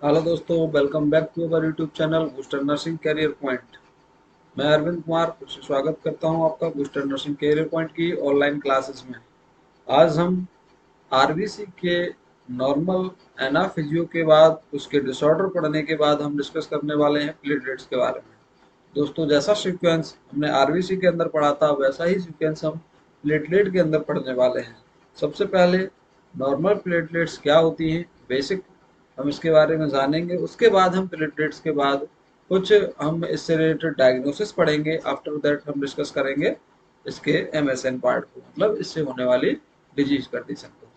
Hello दोस्तों, welcome back to our YouTube channel booster nursing career point. मैं अरविंद कुमार स्वागत करता हूं आपका बूस्टर नर्सिंग कैरियर पॉइंट की ऑनलाइन क्लासेस में। आज हम आरबीसी के नॉर्मल एनाफिजियो के बाद उसके डिसऑर्डर पढ़ने के बाद हम डिस्कस करने वाले हैं प्लेटलेट्स के बारे में। दोस्तों, जैसा सीक्वेंस हमने आरबीसी के अंदर पढ़ा था वैसा ही सीक्वेंस हम प्लेटलेट के अंदर पढ़ने वाले हैं। सबसे पहले नॉर्मल प्लेटलेट्स क्या होती हैं, बेसिक हम इसके बारे में जानेंगे। उसके बाद हम प्लेटलेट्स के बाद कुछ हम इससे रिलेटेड डायग्नोसिस पढ़ेंगे। आफ्टर दैट हम डिस्कस करेंगे इसके एमएसएन पार्ट को, मतलब इससे होने वाली डिजीज कंडीशन को।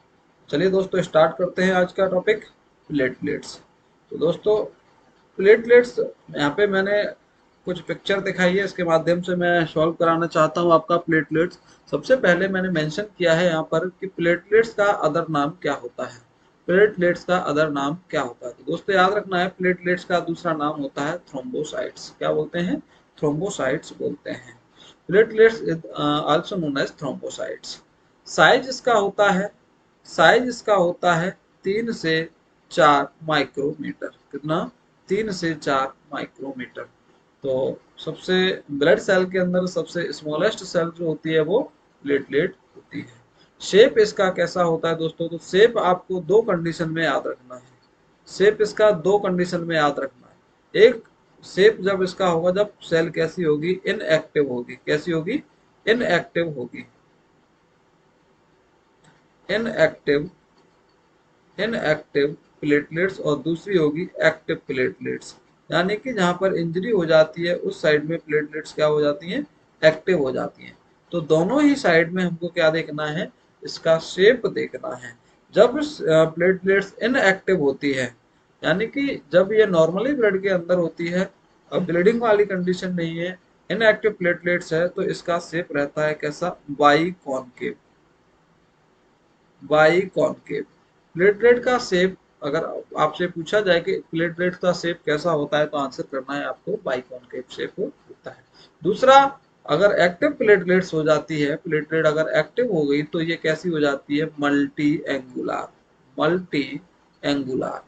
चलिए दोस्तों, स्टार्ट करते हैं आज का टॉपिक, प्लेटलेट्स। तो दोस्तों, प्लेटलेट्स यहाँ पे मैंने कुछ पिक्चर दिखाई है, इसके माध्यम से मैं सॉल्व कराना चाहता हूँ आपका प्लेटलेट्स। सबसे पहले मैंने मेंशन किया है यहाँ पर कि प्लेटलेट्स का अदर नाम क्या होता है। प्लेटलेट्स का अदर नाम क्या होता है, तो दोस्तों याद रखना है, प्लेटलेट्स का दूसरा नाम होता है थ्रोम्बोसाइट्स। क्या बोलते हैं? थ्रोम्बोसाइट्स बोलते हैं। Platelets is also known as thrombocytes. Size इसका होता है, साइज इसका होता है 3 से 4 माइक्रोमीटर। कितना? 3 से 4 माइक्रोमीटर। तो सबसे ब्लड सेल के अंदर सबसे स्मॉलेस्ट सेल जो होती है वो प्लेटलेट होती है। शेप इसका कैसा होता है दोस्तों? तो शेप आपको दो कंडीशन में याद रखना है। शेप इसका दो कंडीशन में याद रखना है। एक शेप जब इसका होगा जब सेल कैसी होगी? इनएक्टिव होगी। कैसी होगी? इनएक्टिव होगी। इनएक्टिव इनएक्टिव प्लेटलेट्स, और दूसरी होगी एक्टिव प्लेटलेट्स। यानी कि जहां पर इंजरी हो जाती है उस साइड में प्लेटलेट्स क्या हो जाती हैं? एक्टिव हो जाती हैं। तो दोनों ही साइड में हमको क्या देखना है? इसका शेप देखना है। जब प्लेटलेट्स इनएक्टिव होती है, यानी कि जब ये नॉर्मली ब्लड के अंदर होती है, अब ब्लीडिंग वाली कंडीशन नहीं है, इनएक्टिव प्लेटलेट्स है, तो इसका शेप रहता है कैसा? By concave. By concave platelet का शेप, अगर आपसे पूछा जाए कि प्लेटलेट का शेप कैसा होता है, तो आंसर करना है आपको बाई कॉनकेव शेप होता है। दूसरा, अगर एक्टिव प्लेटलेट्स हो जाती है, प्लेटलेट अगर एक्टिव हो गई तो ये कैसी हो जाती है? Multi angular. Multi angular.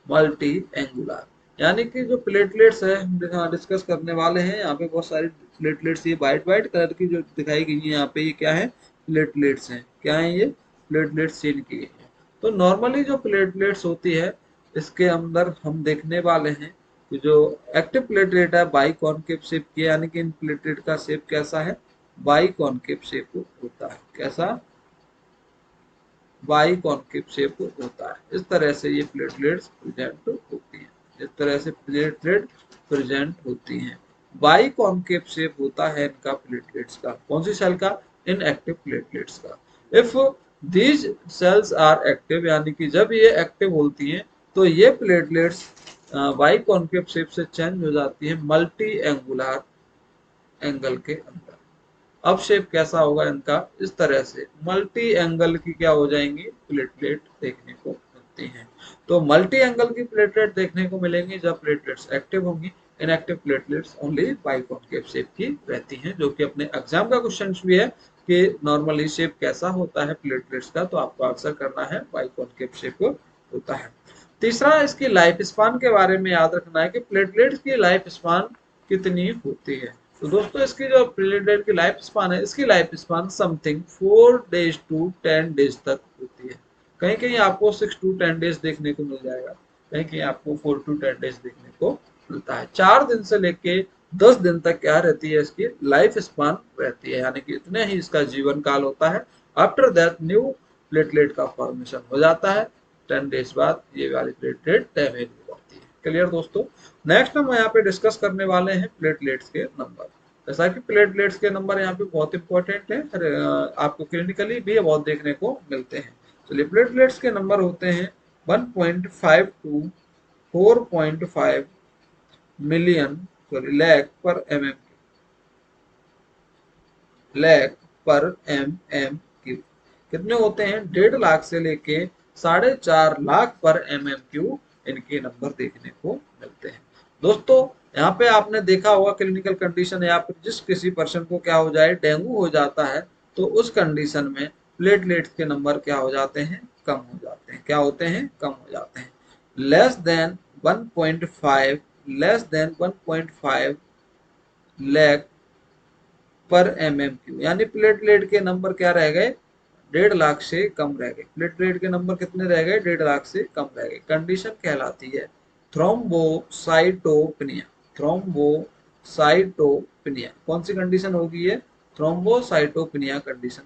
Multi angular. यानी कि जो प्लेटलेट्स है हम डिस्कस करने वाले हैं, यहाँ पे बहुत सारी प्लेटलेट्स, ये वाइट वाइट कलर की जो दिखाई गई है यहाँ पे, ये क्या है? प्लेटलेट्स हैं। क्या है ये? प्लेटलेट्स सीन की गई है। तो नॉर्मली जो प्लेटलेट्स होती है, इसके अंदर हम देखने वाले हैं कि जो एक्टिव प्लेटलेट है बाई कॉनकेव शेप की, यानी कि इन प्लेटलेट का शेप कैसा है? बाई कॉनकेव शेप होता है। कैसा? बाई कॉनकेव शेप होता है। इस तरह से ये प्लेटलेट्स प्रेजेंट होती हैं। इस तरह से प्लेटलेट प्रेजेंट होती हैं। बाई कॉनकेव शेप होता है इनका प्लेटलेट्स का। कौन सी सेल का? इनएक्टिव प्लेटलेट्स का। If these cells are active, यानी कि जब ये एक्टिव होती हैं तो ये प्लेटलेट्स बाई कॉनकेव शेप से चेंज हो जाती है मल्टी एंगुलर एंगल के अंदर। अब शेप कैसा होगा इनका? इस तरह से मल्टी एंगल की क्या हो जाएंगी? प्लेटलेट देखने को मिलती हैं। तो मल्टी एंगल की प्लेटलेट देखने को मिलेंगी जब प्लेटलेट्स एक्टिव होंगी। Inactive platelets only biconcave shape की रहती हैं, जो कि अपने एग्जाम का क्वेश्चन भी है कि नॉर्मली शेप कैसा होता है प्लेटलेट्स का, तो आपको आंसर करना है बाइकॉनकेव शेप होता है। तीसरा, इसकी लाइफ स्पान के बारे में याद रखना है कि प्लेटलेट्स की लाइफ स्पान कितनी होती है। तो दोस्तों, इसकी जो प्लेटलेट की लाइफ स्पान है, इसकी life span something 4 days to 10 days तक होती है। कहीं कहीं आपको 6 to 10 days देखने को मिल जाएगा, कहीं कहीं आपको 4 to 10 days देखने को मिलता है। 4 दिन से लेके 10 दिन तक क्या रहती है? इसकी लाइफ स्पान रहती है, यानी कि इतने ही इसका जीवन काल होता है। आफ्टर दैट न्यू प्लेटलेट का फॉर्मेशन हो जाता है। 10 days बाद ये वाली प्लेटलेट डैमेज हो जाती है। क्लियर दोस्तों? नेक्स्ट हम यहाँ पे डिस्कस करने वाले हैं प्लेटलेट्स के नंबर। जैसा कि प्लेटलेट्स के नंबर यहाँ पे बहुत इंपॉर्टेंट है, आपको क्लिनिकली भी बहुत देखने को मिलते हैं। चलिए, प्लेटलेट्स के नंबर होते हैं 1.5 to 4.5 मिलियन, सॉरी लैख पर एम एम, लैख पर एम एम क्यू। कितने होते हैं? 1.5 लाख से लेके 4.5 लाख पर एम एम क्यू इनके नंबर देखने को मिलते हैं। दोस्तों, यहाँ पे आपने देखा होगा क्लिनिकल कंडीशन, या फिर जिस किसी पर्सन को क्या हो जाए, डेंगू हो जाता है, तो उस कंडीशन में प्लेटलेट्स के नंबर क्या हो जाते हैं? कम हो जाते हैं। क्या होते हैं? कम हो जाते हैं। लेस देन 1.5 lakh पर MMQ, यानी प्लेटलेट के नंबर क्या रह गए, 1.5 लाख से कम रह गए। प्लेटलेट के नंबर कितने रह गए, 1.5 लाख से कम रह गए। कंडीशन कहलाती है थ्रोम्बोसाइटोपिनिया। थ्रोम्बोसाइटोपिनिया कौन सी कंडीशन होगी, ये थ्रोम्बोसाइटोपिनिया कंडीशन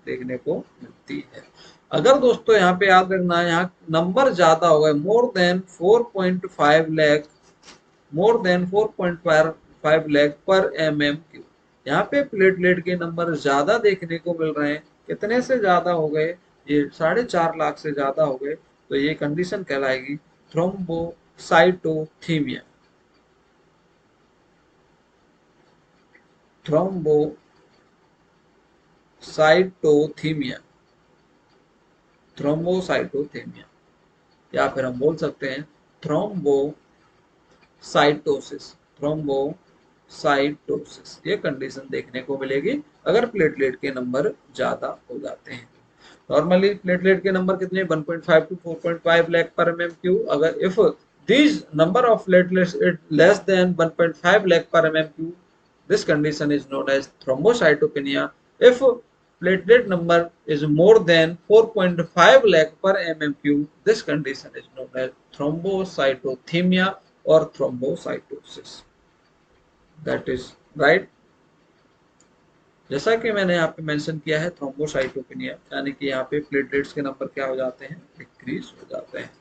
देखने को मिलती है। अगर दोस्तों यहाँ पे याद रखना है, यहाँ नंबर ज्यादा होगा, मोर देन 4.5 लाख पर MMQ, यहाँ पे प्लेटलेट के नंबर ज्यादा देखने को मिल रहे हैं। कितने से ज्यादा हो गए, ये 4.5 लाख से ज्यादा हो गए, तो ये कंडीशन कहलाएगी थ्रोम्बोसाइटोथीमिया। थ्रोम्बोसाइटोथीमिया, थ्रोम्बोसाइटोथीमिया, या फिर हम बोल सकते हैं थ्रोम्बोसाइटोसिस। थ्रोम्बोसाइटोसिस ये कंडीशन देखने को मिलेगी अगर प्लेटलेट के नंबर ज्यादा हो जाते हैं। नॉर्मली प्लेटलेट के नंबर कितने, 1.5 to 4.5 लाख पर MMQ। अगर if this number of platelets is less than 1.5 lakh per mmq, this condition is known as thrombocytopenia. If platelet number is more than 4.5 lakh per mmq, this condition is known as thrombocytothemia or thrombocytosis. That is right. जैसा कि मैंने यहाँ पे mention किया है thrombocytopenia, यानी कि यहाँ पे प्लेटलेट्स के नंबर क्या हो जाते हैं, डिक्रीज हो जाते हैं।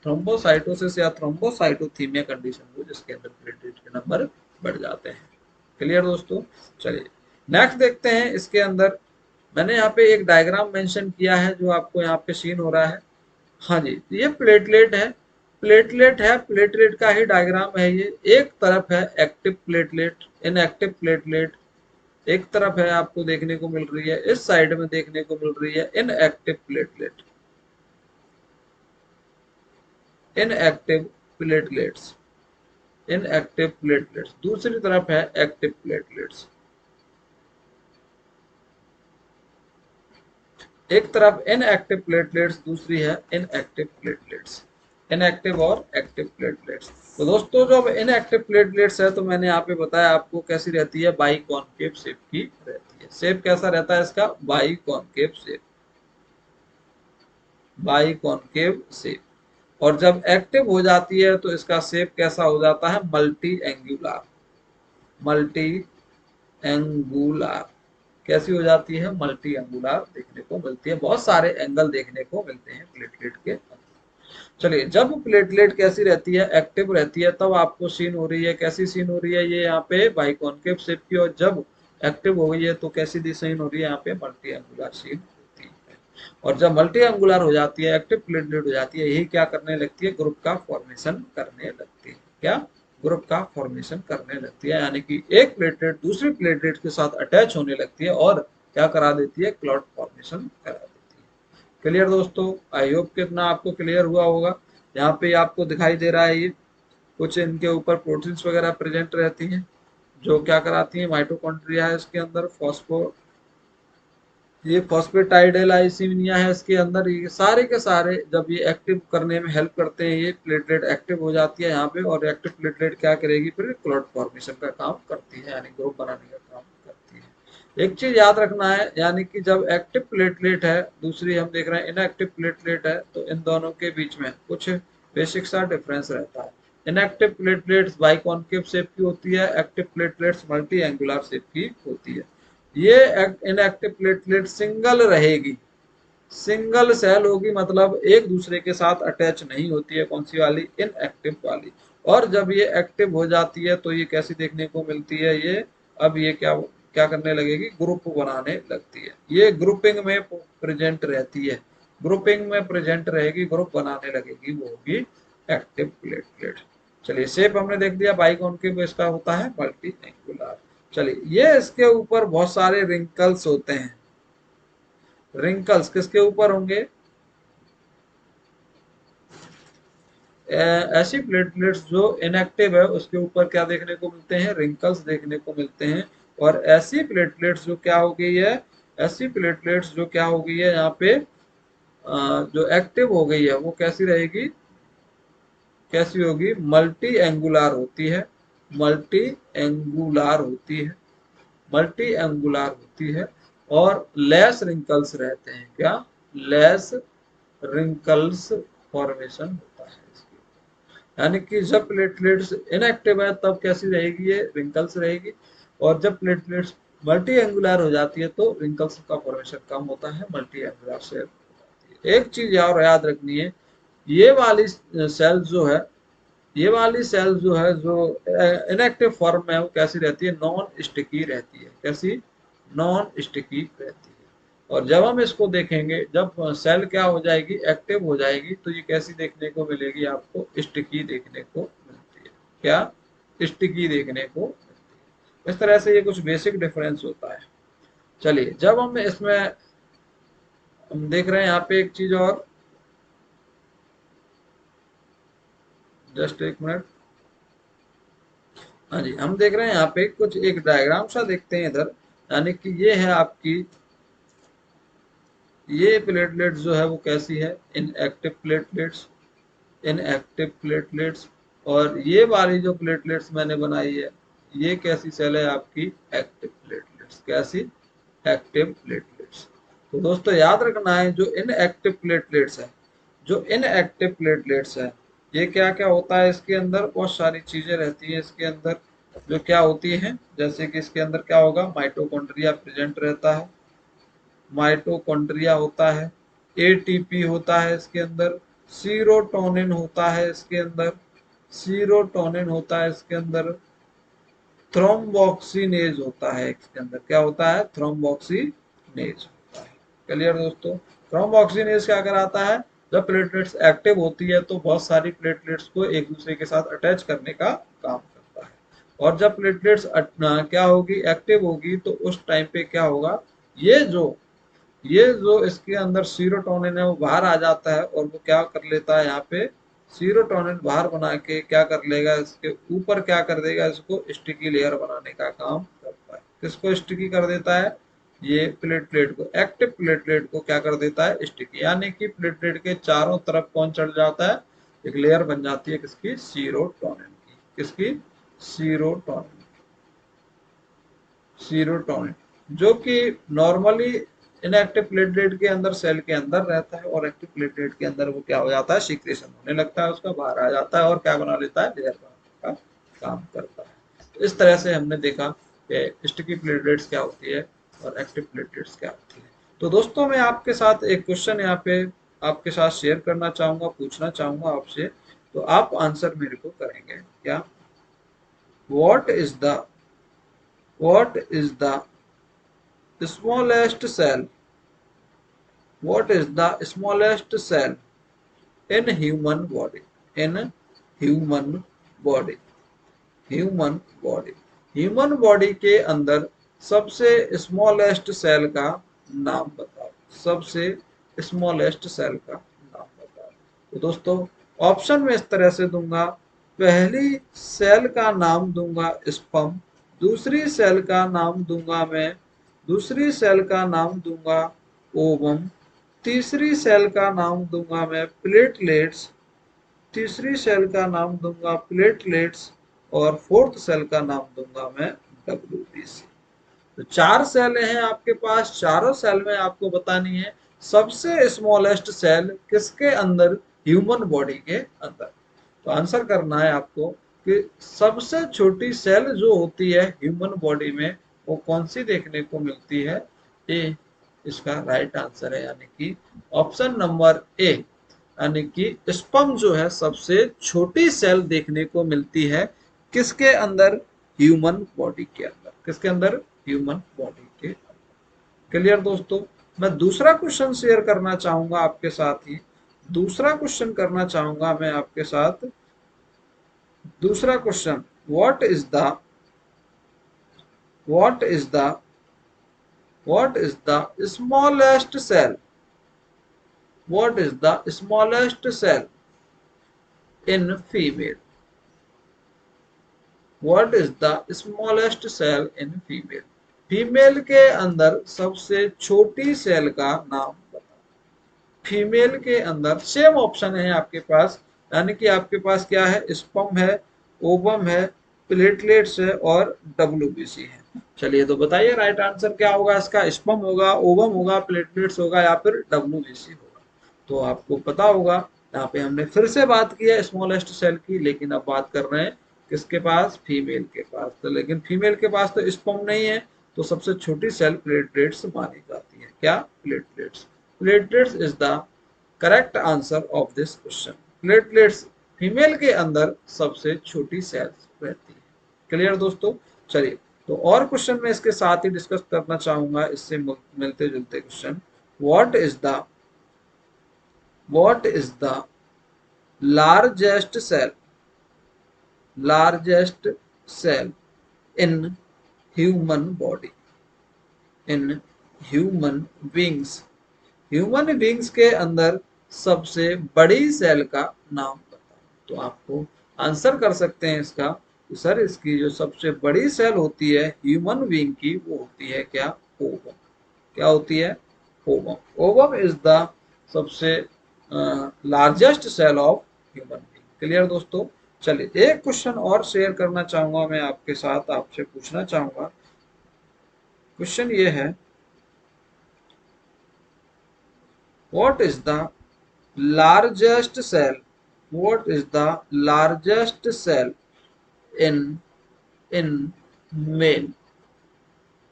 थ्रोम्बोसाइटोसिस या थ्रोम्बोसाइटोथीमिया कंडीशन हो जिसके अंदर प्लेटलेट के नंबर बढ़ जाते हैं। क्लियर दोस्तों, चलिए नेक्स्ट देखते हैं। इसके अंदर मैंने यहाँ पे एक डायग्राम मेंशन किया है जो आपको यहाँ पे सीन हो रहा है। हाँ जी, ये प्लेटलेट है, प्लेटलेट का ही डायग्राम है ये। एक तरफ है एक्टिव प्लेटलेट, इनएक्टिव प्लेटलेट एक तरफ है आपको देखने को मिल रही है, इस साइड में देखने को मिल रही है inactive platelet, inactive platelets, inactive platelets. दूसरी तरफ है एक्टिव प्लेटलेट्स। एक तरफ इनएक्टिव प्लेटलेट्स, दूसरी है इनएक्टिव प्लेटलेट्स, इनएक्टिव और एक्टिव प्लेटलेट्स। तो दोस्तों जो अब इनएक्टिव प्लेटलेट्स है तो मैंने यहाँ पे बताया आपको कैसी रहती है, बाई कॉनकेव शेप की रहती है। शेप कैसा रहता है इसका, by concave shape, by concave shape. और जब एक्टिव हो जाती है तो इसका शेप कैसा हो जाता है, मल्टी एंगुलर, मल्टी एंगुलर। कैसी हो जाती है, मल्टी एंगुलर देखने को मिलती है, बहुत सारे एंगल देखने को मिलते हैं प्लेटलेट के। चलिए जब प्लेटलेट कैसी रहती है, एक्टिव रहती है, तब आपको सीन हो रही है, कैसी सीन हो रही है, ये यहाँ पे बाइकॉनकेव शेप की। और जब एक्टिव हो गई है तो कैसी दी सीन हो रही है, यहाँ पे मल्टी एंगुलर सीन होती है। और जब मल्टी एंगुलर हो जाती है, एक्टिव प्लेटलेट हो जाती है, यही क्या करने लगती है, ग्रुप का फॉर्मेशन करने लगती है। क्या, ग्रुप का फॉर्मेशन करने लगती है, यानी कि एक प्लेटलेट दूसरी प्लेटलेट के साथ अटैच होने लगती है और क्या करा देती है, क्लॉट फॉर्मेशन करा देती है। क्लियर दोस्तों, आई होप कितना आपको क्लियर हुआ होगा। यहाँ पे आपको दिखाई दे रहा है ये कुछ इनके ऊपर प्रोटीन्स वगैरह प्रेजेंट रहती हैं जो क्या कराती हैं, माइटोकॉन्ड्रिया है इसके अंदर, ये फॉस्फेटाइडलाइसिमिया है इसके अंदर। ये सारे के सारे जब ये एक्टिव करने में हेल्प करते हैं, ये प्लेटलेट एक्टिव हो जाती है यहाँ पे। और एक्टिव प्लेटलेट क्या करेगी, फिर क्लॉट फॉर्मेशन का काम करती है, यानी ग्रुप बनाने का काम करती है। एक चीज याद रखना है, यानी कि जब एक्टिव प्लेटलेट है, दूसरी हम देख रहे हैं इनएक्टिव प्लेटलेट है, तो इन दोनों के बीच में कुछ बेसिक सा डिफरेंस रहता है। इनएक्टिव प्लेटलेट्स बाइकॉनकेव शेप की होती है, active platelets multi angular shape की होती है। ये इनएक्टिव प्लेटलेट सिंगल रहेगी, सिंगल सेल होगी, मतलब एक दूसरे के साथ अटैच नहीं होती है। कौन सी वाली, इनएक्टिव वाली। और जब ये एक्टिव हो जाती है तो ये कैसी देखने को मिलती है, ये अब ये क्या क्या करने लगेगी, ग्रुप बनाने लगती है। ये ग्रुपिंग में प्रेजेंट रहती है, ग्रुपिंग में प्रेजेंट रहेगी, ग्रुप बनाने लगेगी, वो होगी एक्टिव प्लेटलेट। चलिए शेप हमने देख दिया, बाइकॉनकेव इसका होता है मल्टी एंगुलर। चलिए ये इसके ऊपर बहुत सारे रिंकल्स होते हैं। रिंकल्स किसके ऊपर होंगे, ऐसी प्लेटलेट्स जो इनएक्टिव है उसके ऊपर क्या देखने को मिलते हैं, रिंकल्स देखने को मिलते हैं। और ऐसी प्लेटलेट्स जो क्या हो गई है, ऐसी प्लेटलेट्स जो क्या हो गई है यहाँ पे जो एक्टिव हो गई है वो कैसी रहेगी, कैसी होगी, मल्टी एंगुलर होती है, मल्टी एंगुलर होती है, मल्टी एंगुलर होती है, और लेस रिंकल्स रहते हैं। क्या, लेस रिंकल्स फॉर्मेशन होता है इसकी। यानी कि जब प्लेटलेट्स इनएक्टिव है तब कैसी रहेगी, ये रिंकल्स रहेगी, और जब प्लेटलेट्स मल्टी एंगुलर हो जाती है तो रिंकल्स का फॉर्मेशन कम होता है, मल्टी एंगुलर से। एक चीज और याद रखनी है, ये वाली सेल जो है, ये वाली सेल जो है, जो इनएक्टिव फॉर्म में है, वो कैसी रहती है, नॉन स्टिकी रहती है। कैसी, नॉन स्टिकी रहती है। और जब हम इसको देखेंगे, जब सेल क्या हो जाएगी, एक्टिव हो जाएगी, तो ये कैसी देखने को मिलेगी, आपको स्टिकी देखने को मिलती है। क्या, स्टिकी देखने को मिलती है। इस तरह से ये कुछ बेसिक डिफरेंस होता है। चलिए, जब हम इसमें हम देख रहे हैं यहाँ पे एक चीज और, जस्ट एक मिनट। हाँ जी, हम देख रहे हैं यहाँ पे कुछ एक डायग्राम सा देखते हैं इधर। यानी कि ये है आपकी, ये प्लेटलेट्स जो है वो कैसी है, इनएक्टिव प्लेटलेट्स, इनएक्टिव प्लेटलेट्स। और ये वाली जो प्लेटलेट्स मैंने बनाई है, ये कैसी सेल है आपकी, एक्टिव प्लेटलेट्स। कैसी, एक्टिव प्लेटलेट्स। तो दोस्तों याद रखना है, जो इनएक्टिव प्लेटलेट्स है, जो इनएक्टिव प्लेटलेट्स है, ये क्या क्या होता है इसके अंदर, बहुत सारी चीजें रहती है इसके अंदर, जो क्या होती है, जैसे कि इसके अंदर क्या होगा, माइटोकॉन्ड्रिया प्रेजेंट रहता है, माइटोकॉन्ड्रिया होता है, एटीपी होता है इसके अंदर, सीरोटोनिन होता है इसके अंदर, सीरोटोनिन होता है इसके अंदर, थ्रोम्बोक्सिनेज होता है इसके अंदर। क्या होता है, थ्रोम्बोक्सिनेज होता है। क्लियर दोस्तों। थ्रोम्बोक्सिनेज क्या कराता है, जब प्लेटलेट्स एक्टिव होती है तो बहुत सारी प्लेटलेट्स को एक दूसरे के साथ अटैच करने का काम करता है। और जब प्लेटलेट्स क्या होगी, एक्टिव होगी, तो उस टाइम पे क्या होगा, ये जो इसके अंदर सीरोटोनिन है वो बाहर आ जाता है, और वो क्या कर लेता है, यहाँ पे सीरोटोनिन बाहर बना के क्या कर लेगा, इसके ऊपर क्या कर देगा, इसको स्टिकी लेयर बनाने का काम करता है। किसको स्टिकी कर देता है, ये प्लेटलेट को, एक्टिव प्लेटलेट को क्या कर देता है, स्टिकी। यानी कि प्लेटलेट के चारों तरफ कौन चढ़ जाता है, एक लेयर बन जाती है किसकी, सीरोटोनिन की। किसकी, सीरोटोनिन, सीरोटोनिन, जो कि नॉर्मली इनएक्टिव प्लेटलेट के अंदर, सेल के अंदर रहता है, और एक्टिव प्लेटलेट के अंदर वो क्या हो जाता है, सीक्रेशन होने लगता है, उसका बाहर आ जाता है, और क्या बना लेता है, लेयर बनाने का काम करता है। तो इस तरह से हमने देखा कि स्टिकी प्लेटलेट्स क्या होती है और एक्टिव प्लेटलेट्स क्या होती है। तो दोस्तों, मैं आपके साथ एक क्वेश्चन यहाँ पे आपके साथ शेयर करना चाहूंगा, पूछना चाहूंगा आपसे, तो आप आंसर मेरे को करेंगे। क्या, what is the, what is the smallest cell, what is the smallest cell in human body, in human body, human body, human body के अंदर सबसे स्मॉलेस्ट सेल का नाम बताओ, सबसे स्मॉलेस्ट सेल का नाम बताओ। तो दोस्तों, ऑप्शन में इस तरह से दूंगा, पहली सेल का नाम दूंगा स्पर्म, दूसरी सेल का नाम दूंगा मैं, दूसरी सेल का नाम दूंगा ओवम, तीसरी सेल का नाम दूंगा मैं प्लेटलेट्स, तीसरी सेल का नाम दूंगा प्लेटलेट्स, और फोर्थ सेल का नाम दूंगा मैं डब्ल्यूबीसी। तो चार सेल हैं आपके पास, चारों सेल में आपको बतानी है सबसे स्मॉलेस्ट सेल किसके अंदर, ह्यूमन बॉडी के अंदर। तो आंसर करना है आपको कि सबसे छोटी सेल जो होती है ह्यूमन बॉडी में, वो कौन सी देखने को मिलती है, ए इसका राइट आंसर है, यानी कि ऑप्शन नंबर ए, यानी कि स्पर्म जो है सबसे छोटी सेल देखने को मिलती है किसके अंदर, ह्यूमन बॉडी के अंदर। किसके अंदर, ह्यूमन बॉडी के अंदर। क्लियर दोस्तों। मैं दूसरा क्वेश्चन शेयर करना चाहूंगा आपके साथ ही, दूसरा क्वेश्चन करना चाहूंगा मैं आपके साथ, दूसरा question, what is the, what is the, what is the smallest cell, what is the smallest cell in female, what is the smallest cell in female, female के अंदर सबसे छोटी सेल का नाम बताओ। फीमेल के अंदर सेम ऑप्शन है आपके पास, यानी कि आपके पास क्या है, स्पर्म है, ओवम है, प्लेटलेट्स है और डब्ल्यूबीसी है। चलिए तो बताइए राइट आंसर क्या होगा इसका, स्पर्म होगा, ओवम होगा, प्लेटलेट्स होगा या फिर डब्ल्यूबीसी होगा। तो आपको पता होगा, यहाँ पे हमने फिर से बात की है स्मॉलेस्ट सेल की, लेकिन अब बात कर रहे हैं किसके पास, फीमेल के पास। तो लेकिन फीमेल के पास तो स्पर्म नहीं है, तो सबसे छोटी सेल प्लेटलेट्स मानी जाती है, क्या, platelets. Platelets is the correct answer of this question. Platelets female के अंदर सबसे छोटी सेल्स रहती है। क्लियर दोस्तों। चलिए तो और क्वेश्चन में इसके साथ ही डिस्कस करना चाहूंगा, इससे मिलते जुलते question. What is the largest cell in human body, in human beings. Human beings के अंदर सबसे बड़ी सेल का नाम बताओ। तो आपको आंसर कर सकते हैं इसका, तो सर इसकी जो सबसे बड़ी सेल होती है ह्यूमन बींग की, वो होती है क्या, ओवम। क्या होती है, ओवम। ओवम इज द सबसे largest cell of human being. Clear दोस्तों। चलिए एक क्वेश्चन और शेयर करना चाहूंगा मैं आपके साथ, आपसे पूछना चाहूंगा। क्वेश्चन ये है, what is the largest cell, what is the largest cell in in male।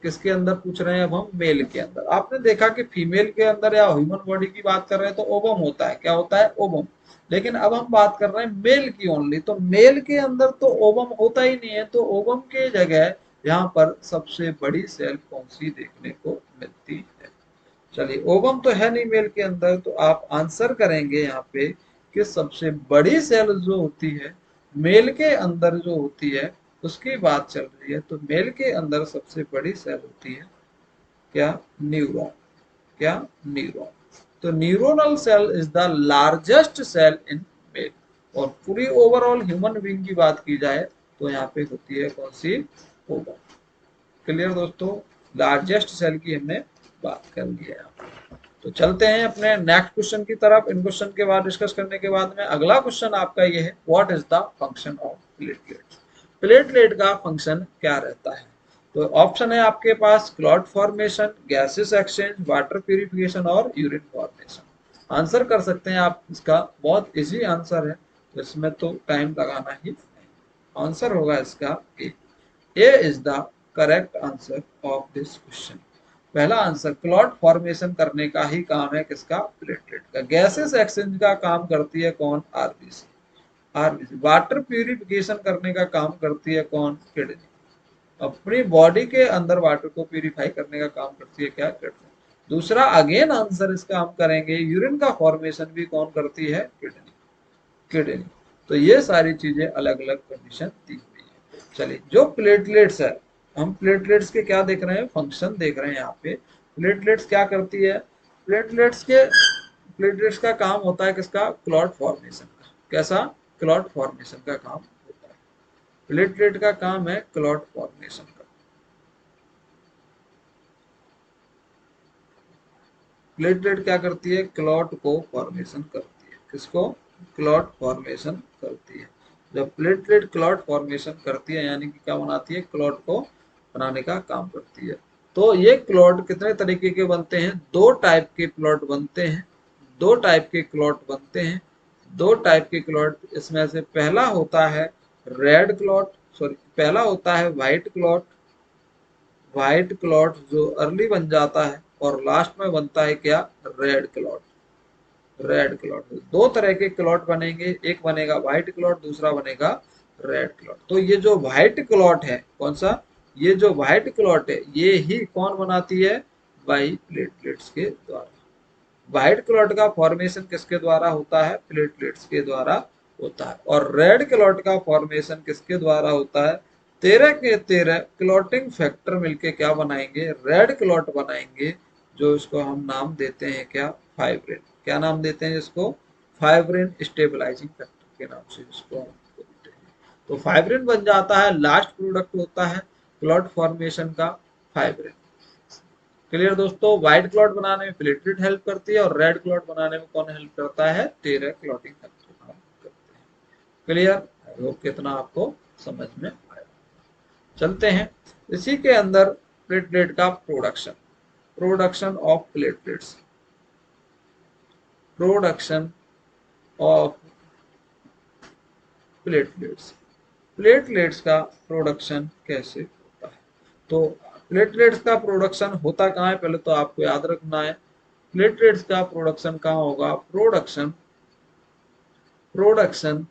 किसके अंदर पूछ रहे हैं, अब हम मेल के अंदर। आपने देखा कि फीमेल के अंदर या ह्यूमन बॉडी की बात कर रहे हैं तो ओवम होता है, क्या होता है, ओवम। लेकिन अब हम बात कर रहे हैं मेल की ओनली, तो मेल के अंदर तो ओवम होता ही नहीं है, तो ओवम के जगह यहाँ पर सबसे बड़ी सेल कौन सी देखने को मिलती है। चलिए ओवम तो है नहीं मेल के अंदर, तो आप आंसर करेंगे यहाँ पे कि सबसे बड़ी सेल जो होती है मेल के अंदर जो होती है, उसकी बात चल रही है, तो मेल के अंदर सबसे बड़ी सेल होती है क्या, न्यूरॉन। क्या, न्यूरॉन। तो neuronal cell is the largest cell in male. और पूरी ओवरऑल ह्यूमन बीइंग की बात की जाए तो यहाँ पे होती है कौन सी, ओवम। क्लियर दोस्तों। लार्जेस्ट सेल की हमने बात कर ली है। तो चलते हैं अपने नेक्स्ट क्वेश्चन की तरफ। इन क्वेश्चन के बाद डिस्कस करने के बाद में अगला क्वेश्चन आपका ये है, what is the function of platelets. Platelet का फंक्शन क्या रहता है। तो ऑप्शन है आपके पास, clot formation, gases exchange, water purification और यूरिन फॉर्मेशन। आंसर कर सकते हैं आप इसका, बहुत इजी आंसर है, तो इसमें तो टाइम लगाना ही नहीं। आंसर होगा इसका A is the correct answer of this question. पहला आंसर, क्लॉट फॉर्मेशन करने का ही काम है किसका, प्लेटलेट का। गैसेस एक्सचेंज का काम करती है कौन, आरबीसी। वाटर प्यूरिफिकेशन करने का काम करती है कौन, किडनी। अपनी बॉडी के अंदर वाटर को प्यूरिफाई करने का काम करती है क्या, किडनी। दूसरा अगेन आंसर इसका हम करेंगे, यूरिन का फॉर्मेशन भी कौन करती है, किडनी। किडनी। तो ये सारी चीजें अलग अलग कंडीशन दी हुई है। चलिए जो प्लेटलेट्स है, हम प्लेटलेट्स के क्या देख रहे हैं, फंक्शन देख रहे हैं यहाँ पे। प्लेटलेट्स क्या करती है, प्लेटलेट्स का काम होता है किसका, क्लॉट फॉर्मेशन का। कैसा, क्लॉट फॉर्मेशन का काम होता है। प्लेटलेट का काम है क्लॉट फॉर्मेशन का। प्लेटलेट क्या करती है, क्लॉट को फॉर्मेशन करती है, किसको, क्लॉट फॉर्मेशन करती है। जब प्लेटलेट क्लॉट फॉर्मेशन करती है यानी कि क्या बनाती है, क्लॉट को बनाने का काम करती है। तो ये क्लॉट कितने तरीके के बनते हैं, दो टाइप के क्लॉट बनते हैं, दो टाइप के क्लॉट बनते हैं, दो टाइप के क्लॉट। इसमें से पहला होता है रेड क्लॉट, सॉरी पहला होता है व्हाइट क्लॉट। व्हाइट क्लॉट जो अर्ली बन जाता है और लास्ट में बनता है क्या, रेड क्लॉट। रेड क्लॉट, दो तरह के क्लॉट बनेंगे, एक बनेगा व्हाइट क्लॉट, दूसरा बनेगा रेड क्लॉट। तो ये जो व्हाइट क्लॉट है कौन सा, ये जो व्हाइट क्लॉट है ये ही कौन बनाती है, बाई प्लेटलेट्स के द्वारा। व्हाइट क्लॉट का फॉर्मेशन किसके द्वारा होता है, प्लेटलेट्स के द्वारा होता है। और रेड क्लॉट का फॉर्मेशन किसके द्वारा होता है, 13 के 13 क्लॉटिंग फैक्टर मिलके क्या बनाएंगे, रेड क्लॉट बनाएंगे, जो इसको हम नाम देते हैं क्या, फाइब्रिन। क्या नाम देते हैं इसको, फाइब्रिन स्टेबलाइजिंग फैक्टर के नाम से इसको हम बोलते हैं। तो फाइब्रिन बन जाता है, लास्ट प्रोडक्ट होता है क्लॉट फॉर्मेशन का, फाइब्रिन। क्लियर दोस्तों। व्हाइट क्लॉट बनाने में प्लेटलेट हेल्प करती है और रेड क्लॉट बनाने में कौन हेल्प करता है, टेरा क्लॉटिंग फैक्टर काम करते हैं। क्लियर, आई होप कितना आपको समझ में आया। चलते हैं इसी के अंदर प्लेटलेट का production, production of platelets, production of platelets, platelets का प्रोडक्शन कैसे होता है। तो प्लेटलेट्स का प्रोडक्शन होता कहाँ है, पहले तो आपको याद रखना है। प्लेटलेट्स का प्रोडक्शन कहाँ होगा, production, production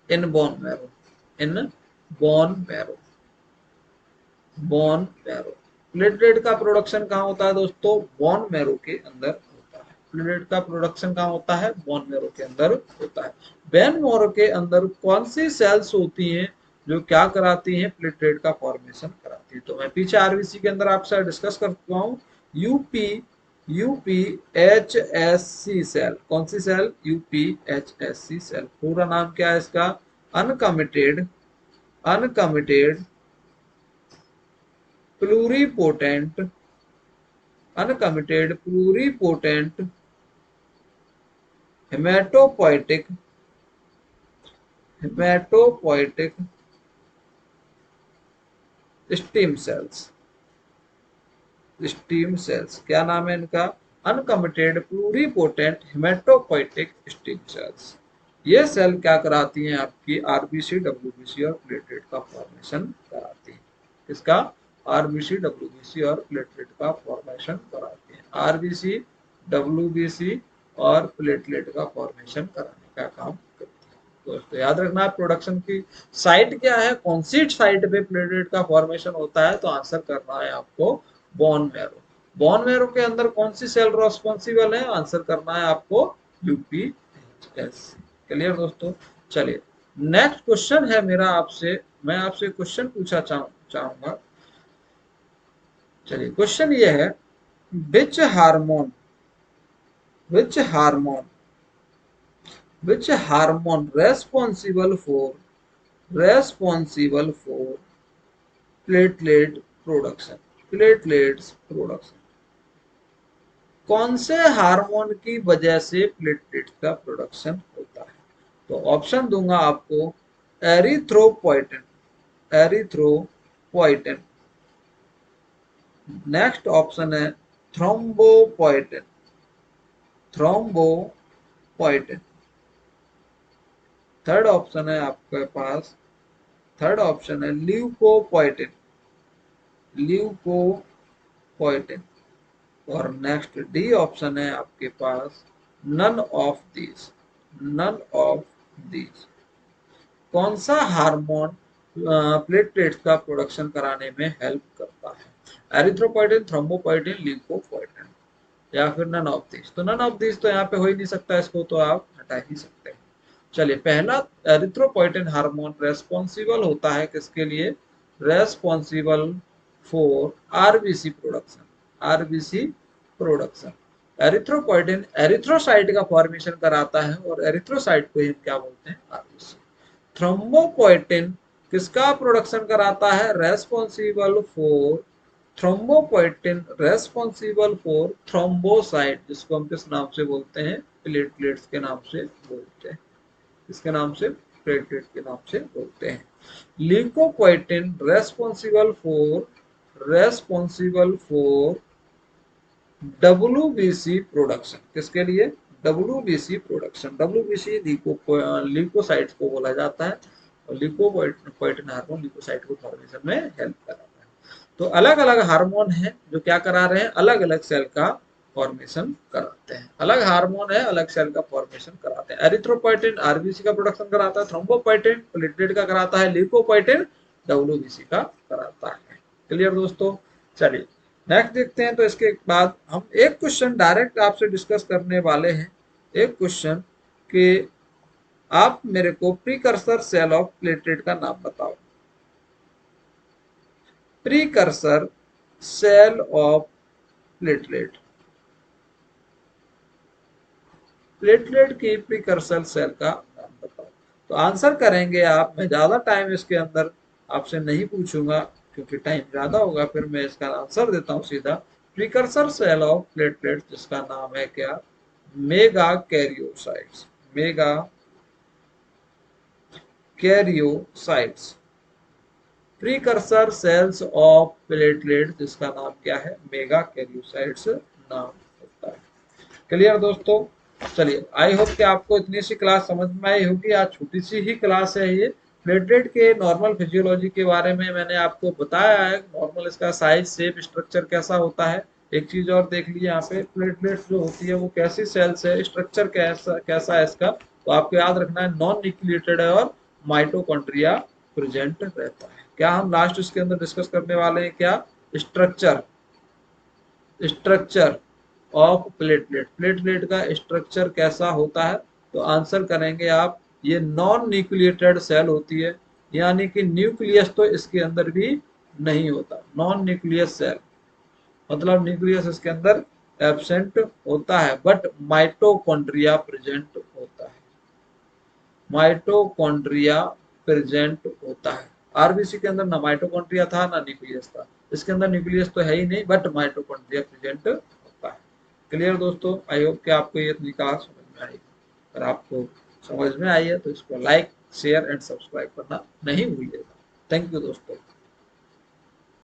in bone marrow, in bone marrow, bone marrow. Platelet का प्रोडक्शन कहाँ होता है दोस्तों, बोन मैरो के अंदर होता है। प्लेटलेट का प्रोडक्शन कहाँ होता है, बोन मैरो के अंदर होता है। बोन मैरो के अंदर कौन सी सेल्स होती हैं जो क्या कराती हैं, प्लेटलेट का फॉर्मेशन कराती है। तो मैं पीछे आरबीसी के अंदर आपसे डिस्कस कर चुका हूँ। यूपी, यूपीएचएससी सेल, कौन सी सेल, यूपीएचएससी सेल। पूरा नाम क्या है इसका, uncommitted, uncommitted pluripotent, uncommitted pluripotent haematopoietic, haematopoietic stem cells, stem cells क्या नाम है इनका, uncommitted pluripotent haematopoietic stem cells. ये सेल क्या कराती हैं, आपकी आरबीसी, डब्ल्यूबीसी और प्लेटलेट का फॉर्मेशन कराती हैं। इसका आरबीसी, डब्ल्यूबीसी और प्लेटलेट का फॉर्मेशन कराती हैं। आरबीसी, डब्ल्यूबीसी और प्लेटलेट का फॉर्मेशन कराने का काम करती है। दोस्तों याद रखना है, प्रोडक्शन की साइट क्या है, कौन सी साइट पे प्लेटलेट का फॉर्मेशन होता है, तो आंसर करना है आपको बोन मैरो। बोन मैरो के अंदर कौन सी सेल रिस्पॉन्सिबल है, आंसर करना है आपको यूपीएचएससी। क्लियर दोस्तों। चलिए नेक्स्ट क्वेश्चन है मेरा आपसे, मैं आपसे क्वेश्चन पूछा चाहूंगा। चलिए क्वेश्चन ये है, which hormone, which hormone, which hormone responsible for, responsible for platelet production, platelets production. कौन से हार्मोन की वजह से प्लेटलेट का प्रोडक्शन होता है। तो ऑप्शन दूंगा आपको, एरिथ्रोपोइटिन, एरिथ्रोपोइटिन। नेक्स्ट ऑप्शन है थ्रोम्बोपोइटिन, थ्रोम्बोपोइटिन। थर्ड ऑप्शन है आपके पास, थर्ड ऑप्शन है ल्यूकोपोइटिन, ल्यूकोपोइटिन। और नेक्स्ट डी ऑप्शन है आपके पास, none of these, none of these. कौन सा हार्मोन प्लेटलेट्स का प्रोडक्शन कराने में हेल्प करता है, एरिथ्रोपोइटिन, थ्रोम्बोपोइटिन, ल्यूकोपोइटिन, या फिर नन ऑफ दीज। तो नन ऑफ दीज तो यहाँ पे हो ही नहीं सकता, इसको तो आप हटा ही सकते हैं। चलिए पहला, एरिथ्रोपोइटिन हार्मोन रेस्पॉन्सिबल होता है किसके लिए, responsible for RBC production, RBC production. Erythropoietin erythrocyte का फॉर्मेशन कराता है और एरिथ्रोसाइट को हम क्या बोलते हैं, आरबीसी। थ्रोम्बोपोइटिन किसका प्रोडक्शन कराता है, responsible for, thrombopoietin responsible for thrombocyte, जिसको हम किस नाम से बोलते हैं, प्लेटलेट्स के नाम से बोलते हैं, इसके नाम से प्लेटलेट के नाम से बोलते हैं। Leukopoietin responsible for, responsible for WBC production, किसके लिए, डब्ल्यूबीसी प्रोडक्शन। डब्ल्यूबीसी ल्यूकोसाइट्स को बोला जाता है और ल्यूकोपोइटिन हार्मोन ल्यूकोसाइट को फॉर्मेशन में हेल्प कराता है। तो अलग अलग हार्मोन है जो क्या करा रहे हैं, अलग अलग सेल का फॉर्मेशन कराते हैं। अलग हार्मोन है, अलग सेल का फॉर्मेशन कराते हैं। एरिथ्रोपोइटिन आरबीसी का प्रोडक्शन कराता है, थ्रोम्बोपोइटिन प्लेटलेट का कराता है, ल्यूकोपोइटिन डब्ल्यूबीसी का कराता है। क्लियर दोस्तों। चलिए नेक्स्ट देखते हैं। तो इसके बाद हम एक क्वेश्चन डायरेक्ट आपसे डिस्कस करने वाले हैं, एक क्वेश्चन कि आप मेरे को प्रीकर्सर सेल ऑफ प्लेटलेट का नाम बताओ। Precursor cell of platelet, platelet की प्रीकर्सर सेल का नाम बताओ। तो आंसर करेंगे आप, मैं ज्यादा टाइम इसके अंदर आपसे नहीं पूछूंगा क्योंकि टाइम ज्यादा होगा, फिर मैं इसका आंसर देता हूं सीधा, प्रिकर्सर सेल ऑफ प्लेटलेट्स जिसका नाम है क्या, megakaryocytes, megakaryocytes. Precursor cells of platelet जिसका नाम क्या है, मेगा कैरियोसाइट्स नाम होता है। क्लियर दोस्तों। चलिए, आई होप कि आपको इतनी सी क्लास समझ में आई होगी। आज छोटी सी ही क्लास है ये। प्लेटलेट के नॉर्मल फिजियोलॉजी के बारे में मैंने आपको बताया है, नॉर्मल इसका साइज शेप स्ट्रक्चर कैसा होता है। एक चीज और देख लीजिए यहाँ पे, प्लेटलेट्स जो होती है वो कैसी सेल्स है, स्ट्रक्चर कैसा कैसा है इसका, तो आपको याद रखना है नॉन न्यूक्लिएटेड है और माइटोकॉन्ड्रिया प्रेजेंट रहता है। क्या हम लास्ट इसके अंदर डिस्कस करने वाले हैं, क्या structure, structure of platelet, platelet का स्ट्रक्चर कैसा होता है, तो आंसर करेंगे आप, ये नॉन न्यूक्लिएटेड सेल होती है, यानी कि न्यूक्लियस तो इसके अंदर भी नहीं होता, नॉन न्यूक्लियस सेल मतलब न्यूक्लियस इसके अंदर एब्सेंट होता है, बट माइटोकॉन्ड्रिया प्रेजेंट होता है, माइटोकॉन्ड्रिया प्रेजेंट होता है। आरबीसी के अंदर ना माइटोकॉन्ड्रिया था ना न्यूक्लियस था, इसके अंदर न्यूक्लियस तो है ही नहीं, बट माइटोकॉन्ड्रिया प्रेजेंट होता है। क्लियर दोस्तों, आई होप कि आपको ये निकाल समझ में आई। अगर आपको समझ में आई है तो इसको लाइक शेयर एंड सब्सक्राइब करना नहीं भूलिएगा। थैंक यू दोस्तों।